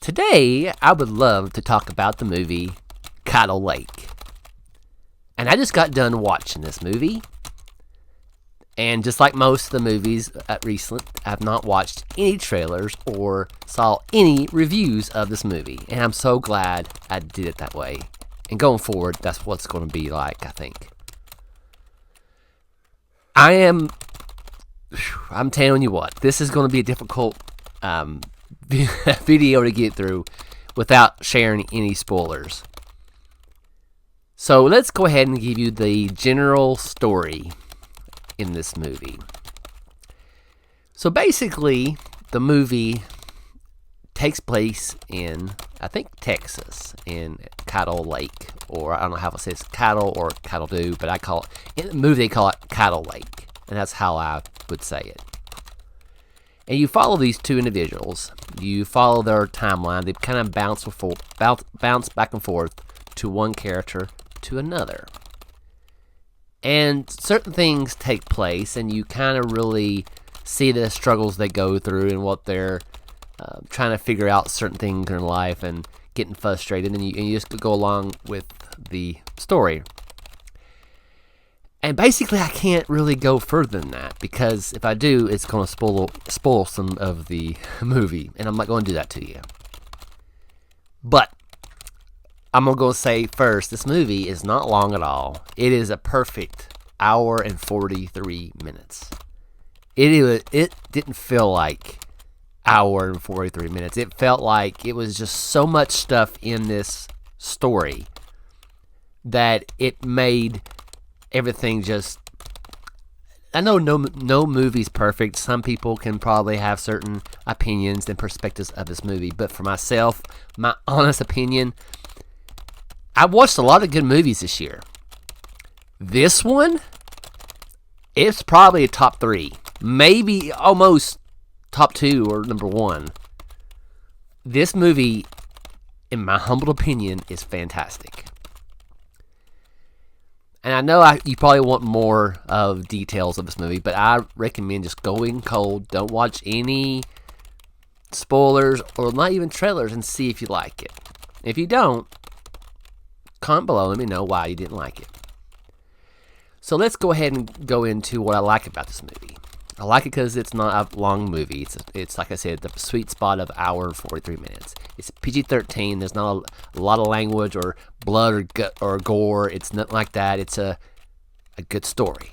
Today, I would love to talk about the movie CADDO Lake. And I just got done watching this movie. And just like most of the movies recent, I have not watched any trailers or saw any reviews of this movie. And I'm so glad I did it that way. And going forward, that's what it's going to be like, I think. I'm telling you what, this is going to be a difficult video to get through without sharing any spoilers. So let's go ahead and give you the general story in this movie. So basically, the movie takes place in, I think, Texas, in CADDO Lake, or I don't know how it says CADDO or CADDO, but I call it, in the movie they call it CADDO Lake, and that's how I would say it. And you follow these two individuals. You follow their timeline. They kind of bounce back and forth to one character to another. And certain things take place, and you kind of really see the struggles they go through and what they're trying to figure out certain things in life and getting frustrated, and you just go along with the story. And basically, I can't really go further than that, because if I do, it's going to spoil some of the movie, and I'm not going to do that to you. But I'm going to go say first, this movie is not long at all. It is a perfect hour and 43 minutes. It didn't feel like hour and 43 minutes. It felt like it was just so much stuff in this story that it made everything just... I know no movie's perfect. Some people can probably have certain opinions and perspectives of this movie. But for myself, my honest opinion, I watched a lot of good movies this year. This one, it's probably a top 3. Maybe almost top 2 or number 1. This movie, in my humble opinion, is fantastic. And I know you probably want more of details of this movie, but I recommend just going cold. Don't watch any spoilers or not even trailers and see if you like it. If you don't, comment below, let me know why you didn't like it. So let's go ahead and go into what I like about this movie. I like it because it's not a long movie. It's like I said, the sweet spot of hour and 43 minutes. It's PG-13. There's not a lot of language or blood or gut or gore. It's nothing like that. It's a good story.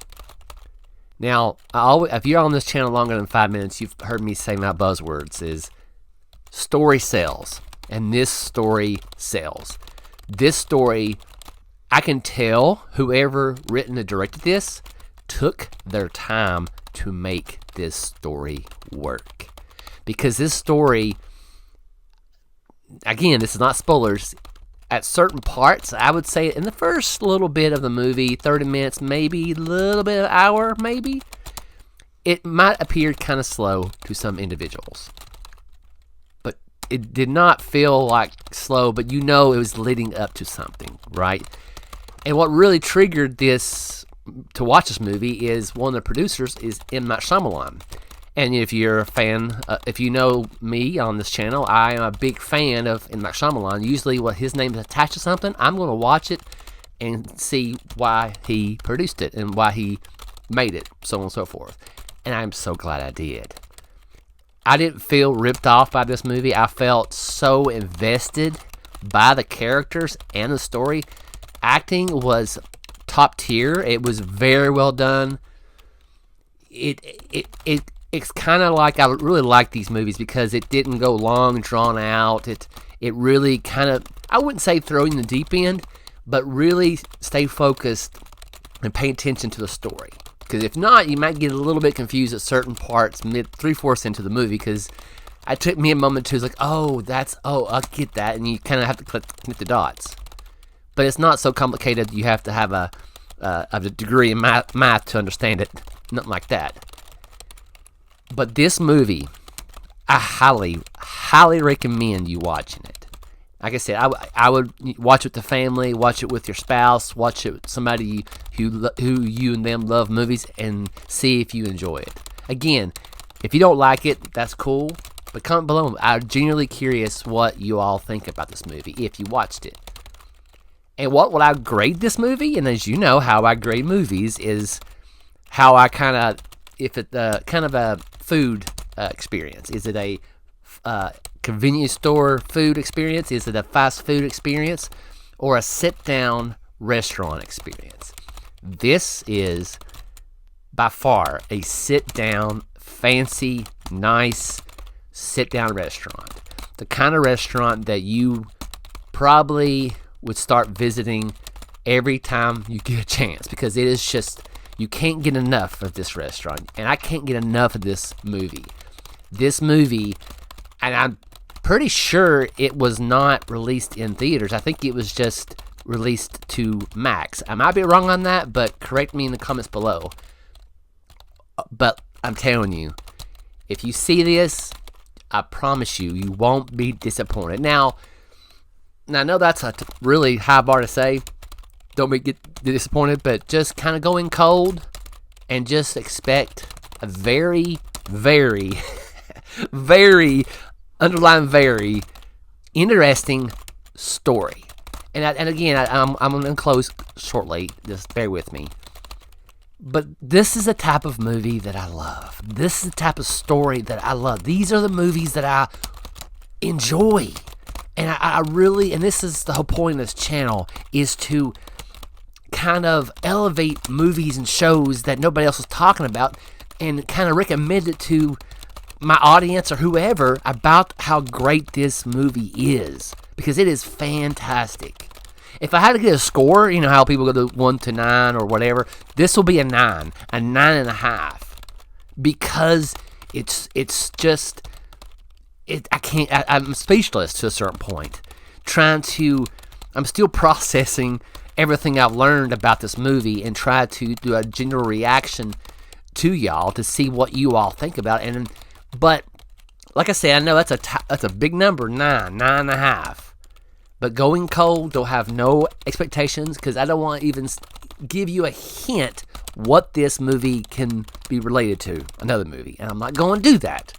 Now, if you're on this channel longer than 5 minutes, you've heard me say my buzzwords is story sells. And this story sells. This story, I can tell whoever written and directed this took their time to make this story work. Because this story, again, this is not spoilers, at certain parts, I would say in the first little bit of the movie, 30 minutes, maybe a little bit of an hour, maybe, it might appear kind of slow to some individuals. But it did not feel like slow, but you know it was leading up to something, right? And what really triggered this to watch this movie is one of the producers is M. Night Shyamalan. And if you're a fan, if you know me on this channel, I am a big fan of M. Night Shyamalan. Usually when his name is attached to something, I'm going to watch it and see why he produced it and why he made it, so on and so forth. And I'm so glad I did. I didn't feel ripped off by this movie. I felt so invested by the characters and the story. Acting was top tier. It was very well done. It's kind of like, I really like these movies because it didn't go long, drawn out. It really kind of, I wouldn't say throw you in the deep end, but really stay focused and pay attention to the story. Because if not, you might get a little bit confused at certain parts, three-fourths into the movie, because it took me a moment to, like, I get that, and you kind of have to connect the dots. But it's not so complicated. You have to have a degree in math to understand it. Nothing like that. But this movie, I highly, highly recommend you watching it. Like I said, I would watch it with the family, watch it with your spouse, watch it with somebody who you and them love movies, and see if you enjoy it. Again, if you don't like it, that's cool. But comment below. I'm genuinely curious what you all think about this movie if you watched it. And what would I grade this movie? And as you know, how I grade movies is how I kind of, if it's kind of a food experience. Is it a convenience store food experience? Is it a fast food experience? Or a sit-down restaurant experience? This is by far a sit-down, fancy, nice sit-down restaurant. The kind of restaurant that you probably would start visiting every time you get a chance, because it is just, you can't get enough of this restaurant, and I can't get enough of this movie. This movie, and I'm pretty sure it was not released in theaters. I think it was just released to Max. I might be wrong on that, but correct me in the comments below. But I'm telling you, if you see this, I promise you, you won't be disappointed. Now I know that's a really high bar to say. Don't get disappointed, but just kind of go in cold and just expect a very, very, very, underline very, interesting story. And again, I'm going to close shortly. Just bear with me. But this is the type of movie that I love. This is the type of story that I love. These are the movies that I enjoy. And I really, and this is the whole point of this channel, is to kind of elevate movies and shows that nobody else is talking about and kind of recommend it to my audience or whoever about how great this movie is. Because it is fantastic. If I had to get a score, you know how people go to 1 to 9 or whatever, this will be a 9, a 9.5. Because it's just... I'm speechless to a certain point. I'm still processing everything I've learned about this movie and try to do a general reaction to y'all to see what you all think about it. But like I said, I know that's a big number, 9.5. But going cold, don't have no expectations, because I don't want to even give you a hint what this movie can be related to another movie, and I'm not going to do that.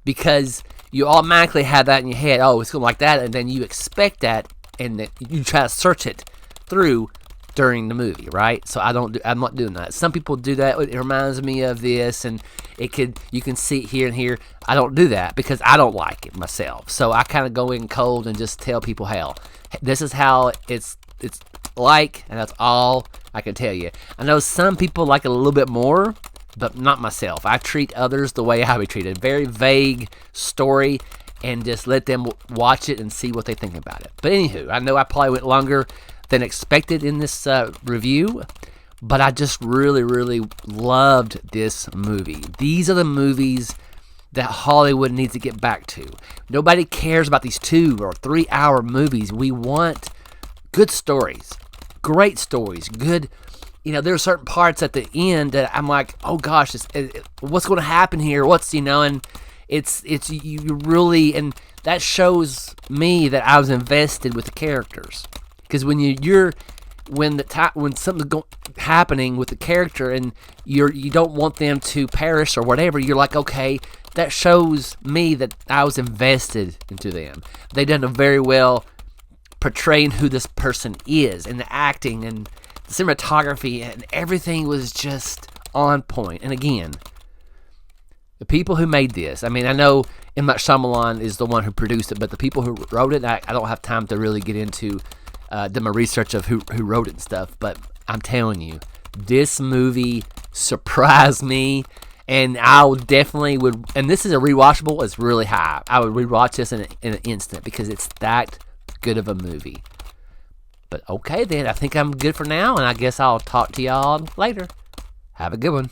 Because you automatically have that in your head, oh, it's going like that, and then you expect that, and then you try to search it through during the movie, right? So I'm not doing that. Some people do that. It reminds me of this, and you can see it here and here. I don't do that because I don't like it myself. So I kind of go in cold and just tell people, hell, this is how it's like, and that's all I can tell you. I know some people like it a little bit more, but not myself. I treat others the way I would treat it. Very vague story, and just let them watch it and see what they think about it. But anywho, I know I probably went longer than expected in this review, but I just really, really loved this movie. These are the movies that Hollywood needs to get back to. Nobody cares about these 2 or 3 hour movies. We want good stories, great stories, good. You know, there are certain parts at the end that I'm like, oh gosh, what's going to happen here? And it's you really, and that shows me that I was invested with the characters. Because when when something's happening with the character and you don't want them to perish or whatever, you're like, okay, that shows me that I was invested into them. They done a very well portraying who this person is, and the acting and the cinematography and everything was just on point. And again, the people who made this, I mean, I know M. Night Shyamalan is the one who produced it, but the people who wrote it, I don't have time to really get into my research of who wrote it and stuff, but I'm telling you, this movie surprised me, and I definitely would, and this is a rewatchable, it's really high. I would rewatch this in an instant because it's that good of a movie. But okay then, I think I'm good for now, and I guess I'll talk to y'all later. Have a good one.